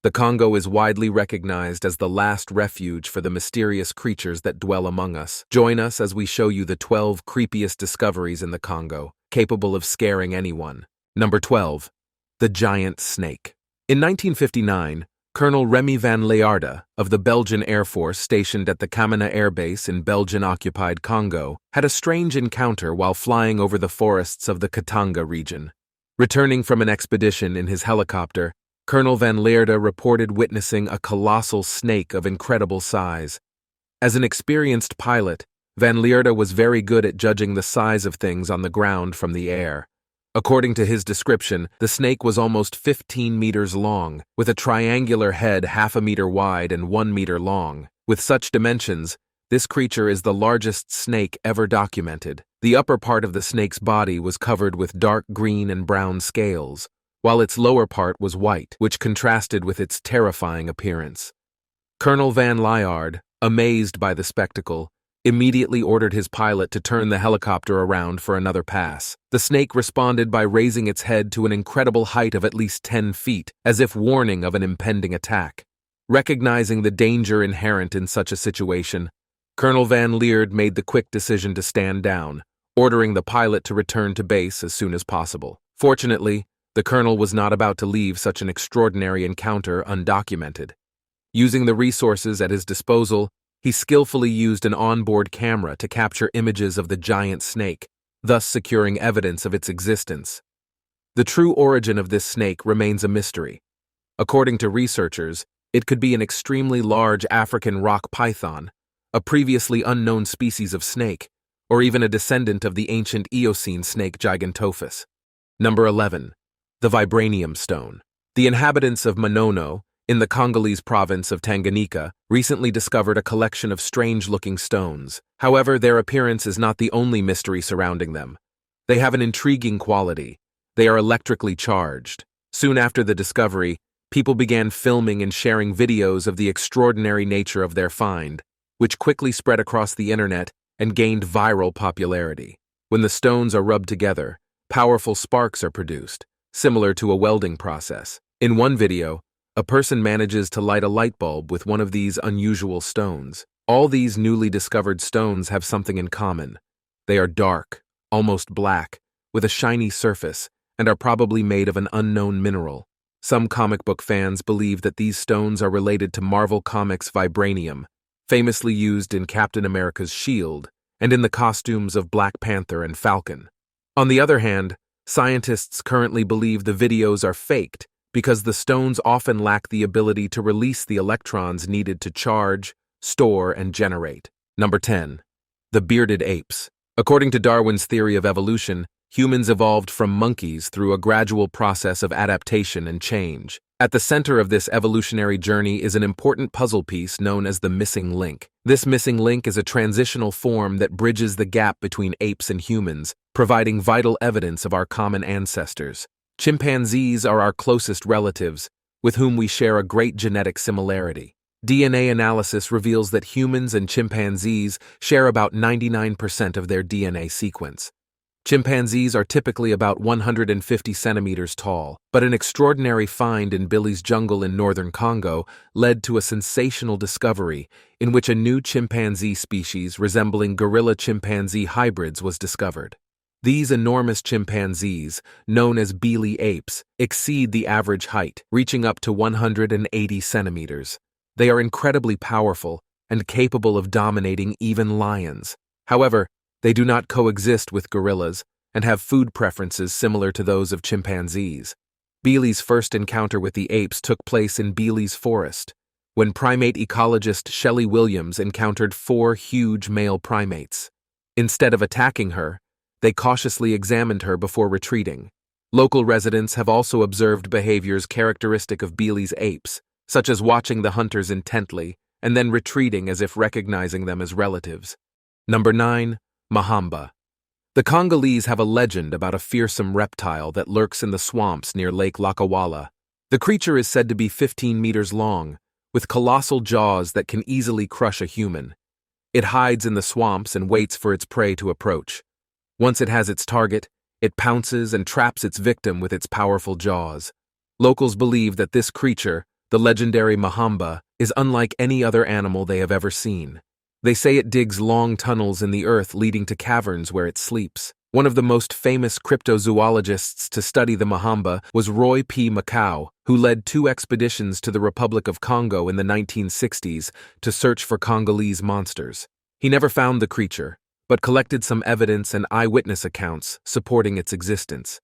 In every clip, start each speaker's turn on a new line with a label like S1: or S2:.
S1: The Congo is widely recognized as the last refuge for the mysterious creatures that dwell among us. Join us as we show you the 12 creepiest discoveries in the Congo, capable of scaring anyone. Number 12. The giant snake. In 1959, Colonel Remy van Leeuwarden of the Belgian Air Force stationed at the Kamina Air Base in Belgian-occupied Congo had a strange encounter while flying over the forests of the Katanga region. Returning from an expedition in his helicopter, Colonel van Leeuwarden reported witnessing a colossal snake of incredible size. As an experienced pilot, van Leeuwarden was very good at judging the size of things on the ground from the air. According to his description, the snake was almost 15 meters long, with a triangular head half a meter wide and 1 meter long. With such dimensions, this creature is the largest snake ever documented. The upper part of the snake's body was covered with dark green and brown scales, while its lower part was white, which contrasted with its terrifying appearance. Colonel van Leeuwarden, amazed by the spectacle, immediately ordered his pilot to turn the helicopter around for another pass. The snake responded by raising its head to an incredible height of at least 10 feet, as if warning of an impending attack. Recognizing the danger inherent in such a situation, Colonel van Leeuwarden made the quick decision to stand down, ordering the pilot to return to base as soon as possible. Fortunately, the colonel was not about to leave such an extraordinary encounter undocumented. Using the resources at his disposal, he skillfully used an onboard camera to capture images of the giant snake, thus securing evidence of its existence. The true origin of this snake remains a mystery. According to researchers, it could be an extremely large African rock python, a previously unknown species of snake, or even a descendant of the ancient Eocene snake Gigantophus. Number 11. The Vibranium Stone. The inhabitants of Manono, in the Congolese province of Tanganyika, recently discovered a collection of strange-looking stones. However, their appearance is not the only mystery surrounding them. They have an intriguing quality. They are electrically charged. Soon after the discovery, people began filming and sharing videos of the extraordinary nature of their find, which quickly spread across the internet and gained viral popularity. When the stones are rubbed together, powerful sparks are produced, similar to a welding process. In one video, a person manages to light a light bulb with one of these unusual stones. All these newly discovered stones have something in common. They are dark, almost black, with a shiny surface, and are probably made of an unknown mineral. Some comic book fans believe that these stones are related to Marvel Comics' vibranium, famously used in Captain America's shield and in the costumes of Black Panther and Falcon. On the other hand, scientists currently believe the videos are faked because the stones often lack the ability to release the electrons needed to charge, store, and generate. Number 10. The bearded apes. According to Darwin's theory of evolution, humans evolved from monkeys through a gradual process of adaptation and change. At the center of this evolutionary journey is an important puzzle piece known as the missing link. This missing link is a transitional form that bridges the gap between apes and humans, providing vital evidence of our common ancestors. Chimpanzees are our closest relatives, with whom we share a great genetic similarity. DNA analysis reveals that humans and chimpanzees share about 99% of their DNA sequence. Chimpanzees are typically about 150 centimeters tall, but an extraordinary find in Billy's jungle in northern Congo led to a sensational discovery in which a new chimpanzee species resembling gorilla-chimpanzee hybrids was discovered. These enormous chimpanzees, known as Billy apes, exceed the average height, reaching up to 180 centimeters. They are incredibly powerful and capable of dominating even lions. However, they do not coexist with gorillas and have food preferences similar to those of chimpanzees. Billy's first encounter with the apes took place in Billy's forest, when primate ecologist Shelley Williams encountered 4 huge male primates. Instead of attacking her, they cautiously examined her before retreating. Local residents have also observed behaviors characteristic of Billy's apes, such as watching the hunters intently and then retreating as if recognizing them as relatives. Number 9. Mahamba. The Congolese have a legend about a fearsome reptile that lurks in the swamps near Lake Lakawala. The creature is said to be 15 meters long, with colossal jaws that can easily crush a human. It hides in the swamps and waits for its prey to approach. Once it has its target, it pounces and traps its victim with its powerful jaws. Locals believe that this creature, the legendary Mahamba, is unlike any other animal they have ever seen. They say it digs long tunnels in the earth leading to caverns where it sleeps. One of the most famous cryptozoologists to study the Mahamba was Roy P. Macau, who led 2 expeditions to the Republic of Congo in the 1960s to search for Congolese monsters. He never found the creature, but collected some evidence and eyewitness accounts supporting its existence.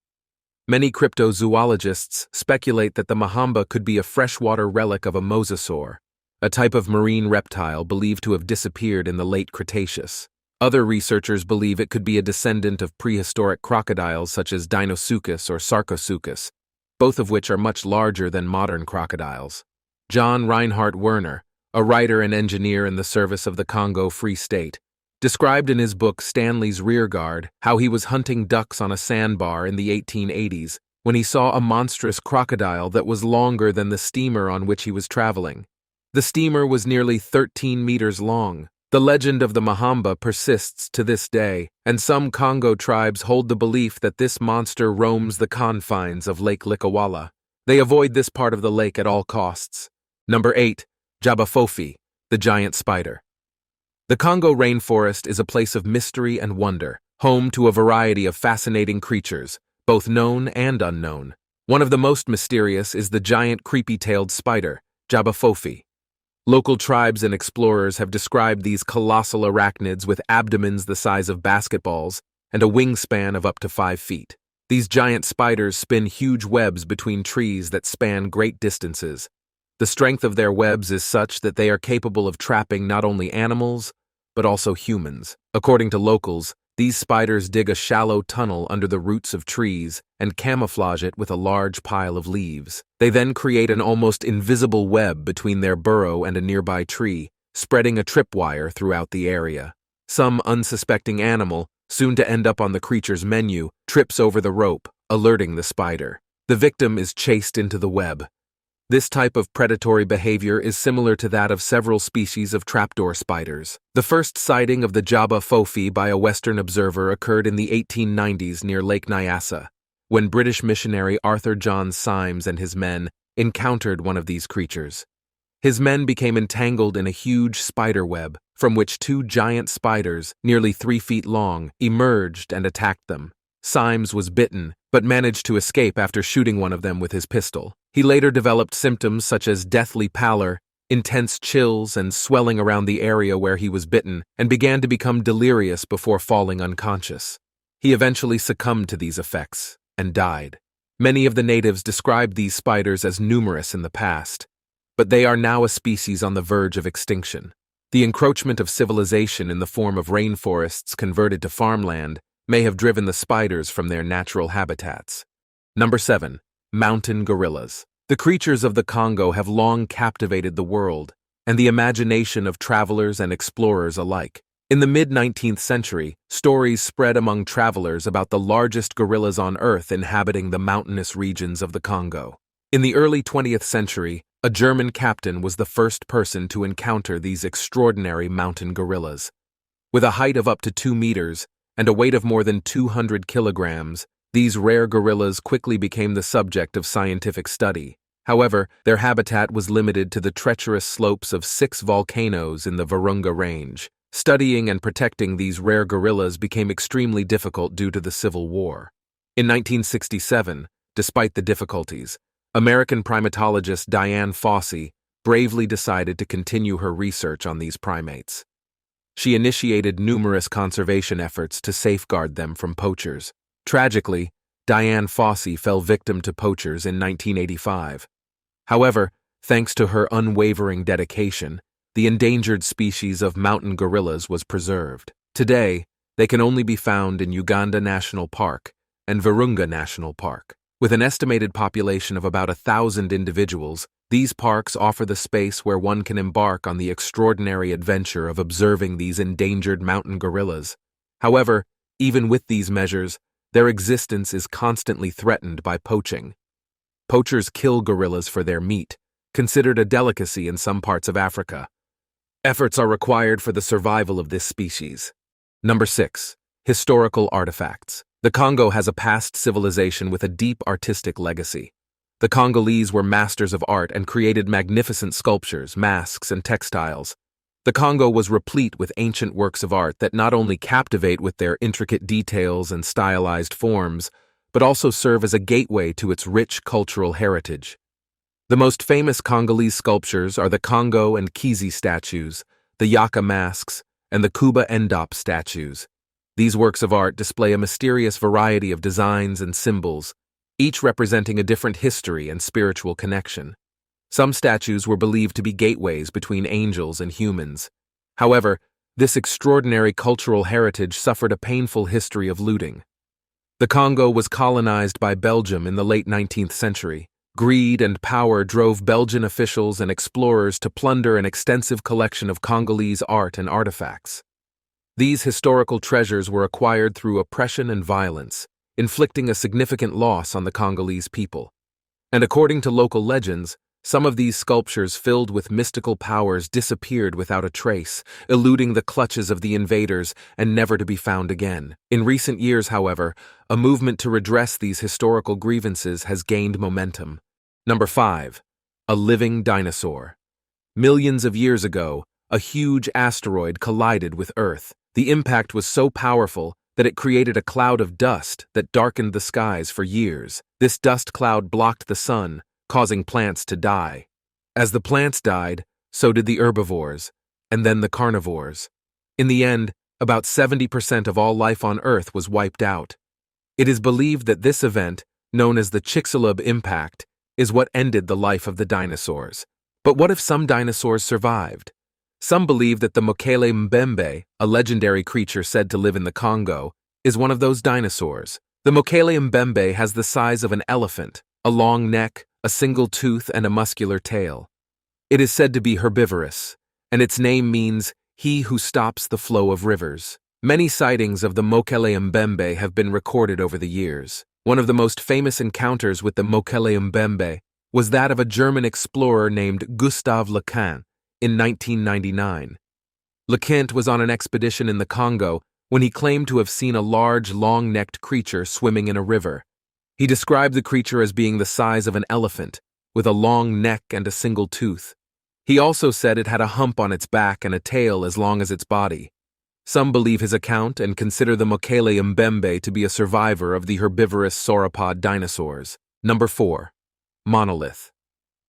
S1: Many cryptozoologists speculate that the Mahamba could be a freshwater relic of a mosasaur, a type of marine reptile believed to have disappeared in the late Cretaceous. Other researchers believe it could be a descendant of prehistoric crocodiles such as Deinosuchus or Sarcosuchus, both of which are much larger than modern crocodiles. John Reinhard Werner, a writer and engineer in the service of the Congo Free State, described in his book Stanley's Rearguard how he was hunting ducks on a sandbar in the 1880s when he saw a monstrous crocodile that was longer than the steamer on which he was traveling. The steamer was nearly 13 meters long. The legend of the Mahamba persists to this day, and some Congo tribes hold the belief that this monster roams the confines of Lake Likawala. They avoid this part of the lake at all costs. Number 8. Jabafofi, the giant spider. The Congo rainforest is a place of mystery and wonder, home to a variety of fascinating creatures, both known and unknown. One of the most mysterious is the giant creepy-tailed spider, Jabafofi. Local tribes and explorers have described these colossal arachnids with abdomens the size of basketballs and a wingspan of up to 5 feet. These giant spiders spin huge webs between trees that span great distances. The strength of their webs is such that they are capable of trapping not only animals, but also humans. According to locals, these spiders dig a shallow tunnel under the roots of trees and camouflage it with a large pile of leaves. They then create an almost invisible web between their burrow and a nearby tree, spreading a tripwire throughout the area. Some unsuspecting animal, soon to end up on the creature's menu, trips over the rope, alerting the spider. The victim is chased into the web. This type of predatory behavior is similar to that of several species of trapdoor spiders. The first sighting of the Jabafofi by a Western observer occurred in the 1890s near Lake Nyassa, when British missionary Arthur John Symes and his men encountered one of these creatures. His men became entangled in a huge spider web, from which 2 giant spiders, nearly 3 feet long, emerged and attacked them. Symes was bitten, but managed to escape after shooting one of them with his pistol. He later developed symptoms such as deathly pallor, intense chills, and swelling around the area where he was bitten, and began to become delirious before falling unconscious. He eventually succumbed to these effects and died. Many of the natives described these spiders as numerous in the past, but they are now a species on the verge of extinction. The encroachment of civilization in the form of rainforests converted to farmland may have driven the spiders from their natural habitats. Number 7. Mountain gorillas. The creatures of the Congo have long captivated the world and the imagination of travelers and explorers alike. In the mid-19th century, stories spread among travelers about the largest gorillas on Earth inhabiting the mountainous regions of the Congo. In the early 20th century, a German captain was the first person to encounter these extraordinary mountain gorillas. With a height of up to 2 meters and a weight of more than 200 kilograms, these rare gorillas quickly became the subject of scientific study. However, their habitat was limited to the treacherous slopes of 6 volcanoes in the Virunga Range. Studying and protecting these rare gorillas became extremely difficult due to the Civil War. In 1967, despite the difficulties, American primatologist Diane Fossey bravely decided to continue her research on these primates. She initiated numerous conservation efforts to safeguard them from poachers. Tragically, Diane Fossey fell victim to poachers in 1985. However, thanks to her unwavering dedication, the endangered species of mountain gorillas was preserved. Today, they can only be found in Uganda National Park and Virunga National Park. With an estimated population of about 1,000 individuals, these parks offer the space where one can embark on the extraordinary adventure of observing these endangered mountain gorillas. However, even with these measures, their existence is constantly threatened by poaching. Poachers kill gorillas for their meat, considered a delicacy in some parts of Africa. Efforts are required for the survival of this species. Number 6. Historical artifacts. The Congo has a past civilization with a deep artistic legacy. The Congolese were masters of art and created magnificent sculptures, masks, and textiles. The Congo was replete with ancient works of art that not only captivate with their intricate details and stylized forms, but also serve as a gateway to its rich cultural heritage. The most famous Congolese sculptures are the Congo and Kizi statues, the Yaka masks, and the Kuba Endop statues. These works of art display a mysterious variety of designs and symbols, each representing a different history and spiritual connection. Some statues were believed to be gateways between angels and humans. However, this extraordinary cultural heritage suffered a painful history of looting. The Congo was colonized by Belgium in the late 19th century. Greed and power drove Belgian officials and explorers to plunder an extensive collection of Congolese art and artifacts. These historical treasures were acquired through oppression and violence, inflicting a significant loss on the Congolese people. And according to local legends, some of these sculptures filled with mystical powers disappeared without a trace, eluding the clutches of the invaders and never to be found again. In recent years, however, a movement to redress these historical grievances has gained momentum. Number 5. A living dinosaur. Millions of years ago, a huge asteroid collided with Earth. The impact was so powerful that it created a cloud of dust that darkened the skies for years. This dust cloud blocked the sun, causing plants to die. As the plants died, so did the herbivores, and then the carnivores. In the end, about 70% of all life on Earth was wiped out. It is believed that this event, known as the Chicxulub impact, is what ended the life of the dinosaurs. But what if some dinosaurs survived? Some believe that the Mokele Mbembe, a legendary creature said to live in the Congo, is one of those dinosaurs. The Mokele Mbembe has the size of an elephant, a long neck, a single tooth, and a muscular tail. It is said to be herbivorous, and its name means he who stops the flow of rivers. Many sightings of the Mokele Mbembe have been recorded over the years. One of the most famous encounters with the Mokele Mbembe was that of a German explorer named Gustav Lequin in 1999. Lequin was on an expedition in the Congo when he claimed to have seen a large, long-necked creature swimming in a river. He described the creature as being the size of an elephant, with a long neck and a single tooth. He also said it had a hump on its back and a tail as long as its body. Some believe his account and consider the Mokele Mbembe to be a survivor of the herbivorous sauropod dinosaurs. Number 4. Monolith.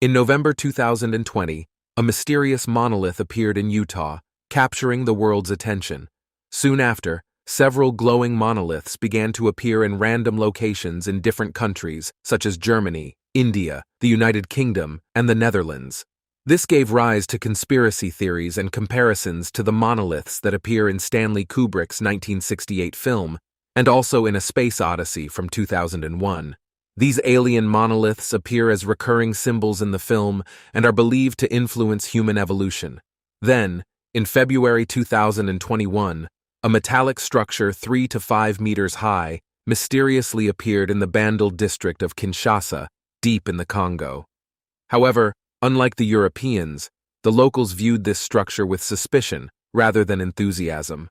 S1: In November 2020, a mysterious monolith appeared in Utah, capturing the world's attention. Soon after, several glowing monoliths began to appear in random locations in different countries, such as Germany, India, the United Kingdom, and the Netherlands. This gave rise to conspiracy theories and comparisons to the monoliths that appear in Stanley Kubrick's 1968 film, and also in A Space Odyssey from 2001. These alien monoliths appear as recurring symbols in the film and are believed to influence human evolution. Then, in February 2021, a metallic structure 3 to 5 meters high mysteriously appeared in the Bandel district of Kinshasa, deep in the Congo. However, unlike the Europeans, the locals viewed this structure with suspicion rather than enthusiasm.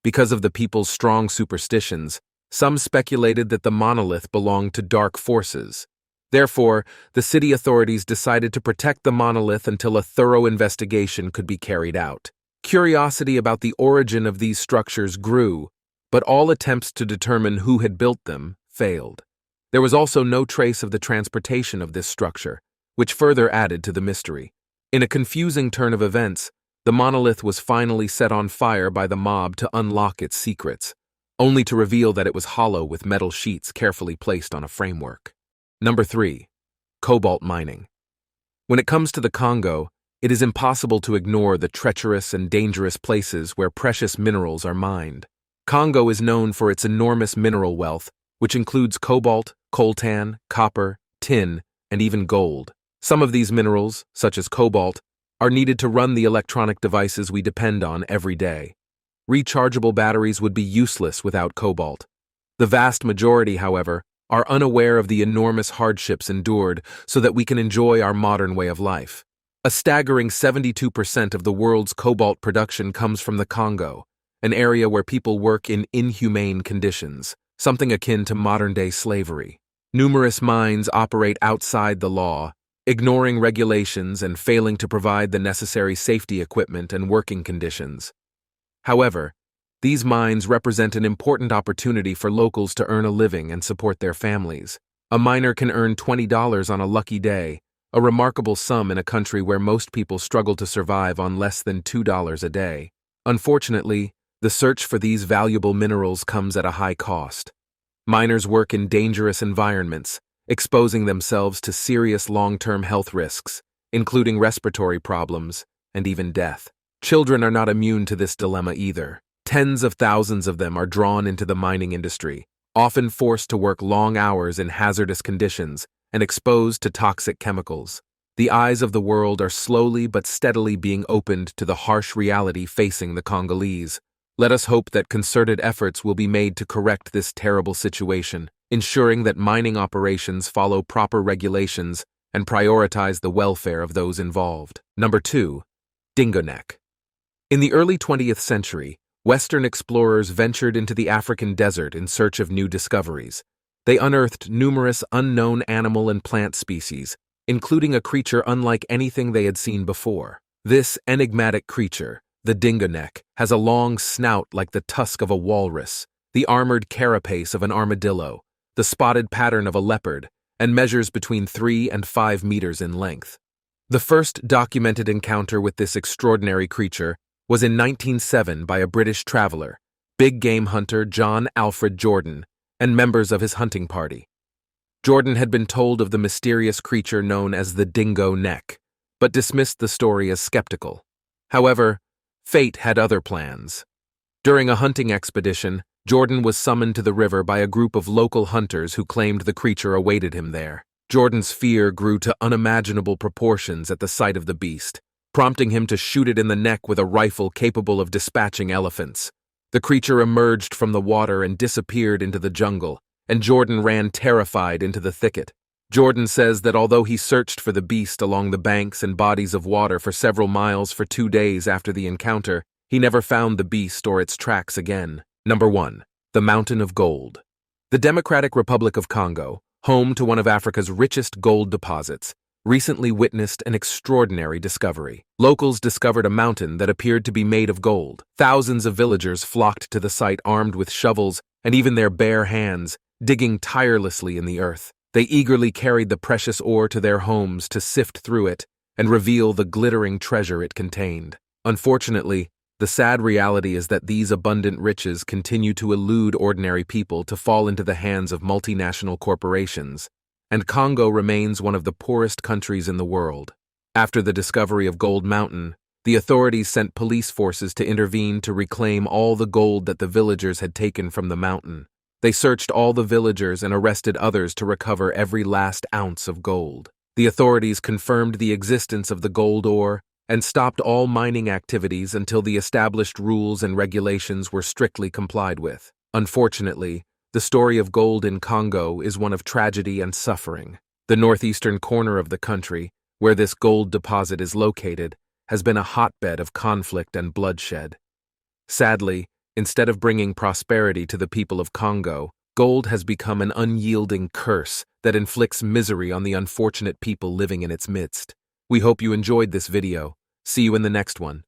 S1: Because of the people's strong superstitions, some speculated that the monolith belonged to dark forces. Therefore, the city authorities decided to protect the monolith until a thorough investigation could be carried out. Curiosity about the origin of these structures grew, but all attempts to determine who had built them failed. There was also no trace of the transportation of this structure, which further added to the mystery. In a confusing turn of events, the monolith was finally set on fire by the mob to unlock its secrets, only to reveal that it was hollow with metal sheets carefully placed on a framework. Number 3. Cobalt mining. When it comes to the Congo, it is impossible to ignore the treacherous and dangerous places where precious minerals are mined. Congo is known for its enormous mineral wealth, which includes cobalt, coltan, copper, tin, and even gold. Some of these minerals, such as cobalt, are needed to run the electronic devices we depend on every day. Rechargeable batteries would be useless without cobalt. The vast majority, however, are unaware of the enormous hardships endured so that we can enjoy our modern way of life. A staggering 72% of the world's cobalt production comes from the Congo, an area where people work in inhumane conditions, something akin to modern-day slavery. Numerous mines operate outside the law, ignoring regulations and failing to provide the necessary safety equipment and working conditions. However, these mines represent an important opportunity for locals to earn a living and support their families. A miner can earn $20 on a lucky day, a remarkable sum in a country where most people struggle to survive on less than $2 a day. Unfortunately, the search for these valuable minerals comes at a high cost. Miners work in dangerous environments, exposing themselves to serious long-term health risks, including respiratory problems and even death. Children are not immune to this dilemma either. Tens of thousands of them are drawn into the mining industry, often forced to work long hours in hazardous conditions and exposed to toxic chemicals. The eyes of the world are slowly but steadily being opened to the harsh reality facing the Congolese. Let us hope that concerted efforts will be made to correct this terrible situation, ensuring that mining operations follow proper regulations and prioritize the welfare of those involved. Number 2. Dingo Neck. In the early 20th century, Western explorers ventured into the African desert in search of new discoveries. They unearthed numerous unknown animal and plant species, including a creature unlike anything they had seen before. This enigmatic creature, the dingo neck, has a long snout like the tusk of a walrus, the armored carapace of an armadillo, the spotted pattern of a leopard, and measures between 3 and 5 meters in length. The first documented encounter with this extraordinary creature was in 1907 by a British traveler, big game hunter John Alfred Jordan, and members of his hunting party. Jordan had been told of the mysterious creature known as the dingo neck, but dismissed the story as skeptical. However, fate had other plans. During a hunting expedition, Jordan was summoned to the river by a group of local hunters who claimed the creature awaited him there. Jordan's fear grew to unimaginable proportions at the sight of the beast, prompting him to shoot it in the neck with a rifle capable of dispatching elephants. The creature emerged from the water and disappeared into the jungle, and Jordan ran terrified into the thicket. Jordan says that although he searched for the beast along the banks and bodies of water for several miles for 2 days after the encounter, he never found the beast or its tracks again. Number 1. The Mountain of Gold. The Democratic Republic of Congo, home to one of Africa's richest gold deposits, recently witnessed an extraordinary discovery. Locals discovered a mountain that appeared to be made of gold. Thousands of villagers flocked to the site armed with shovels and even their bare hands, digging tirelessly in the earth. They eagerly carried the precious ore to their homes to sift through it and reveal the glittering treasure it contained. Unfortunately, the sad reality is that these abundant riches continue to elude ordinary people to fall into the hands of multinational corporations, and Congo remains one of the poorest countries in the world. After the discovery of Gold Mountain, the authorities sent police forces to intervene to reclaim all the gold that the villagers had taken from the mountain. They searched all the villagers and arrested others to recover every last ounce of gold. The authorities confirmed the existence of the gold ore and stopped all mining activities until the established rules and regulations were strictly complied with. Unfortunately, the story of gold in Congo is one of tragedy and suffering. The northeastern corner of the country, where this gold deposit is located, has been a hotbed of conflict and bloodshed. Sadly, instead of bringing prosperity to the people of Congo, gold has become an unyielding curse that inflicts misery on the unfortunate people living in its midst. We hope you enjoyed this video. See you in the next one.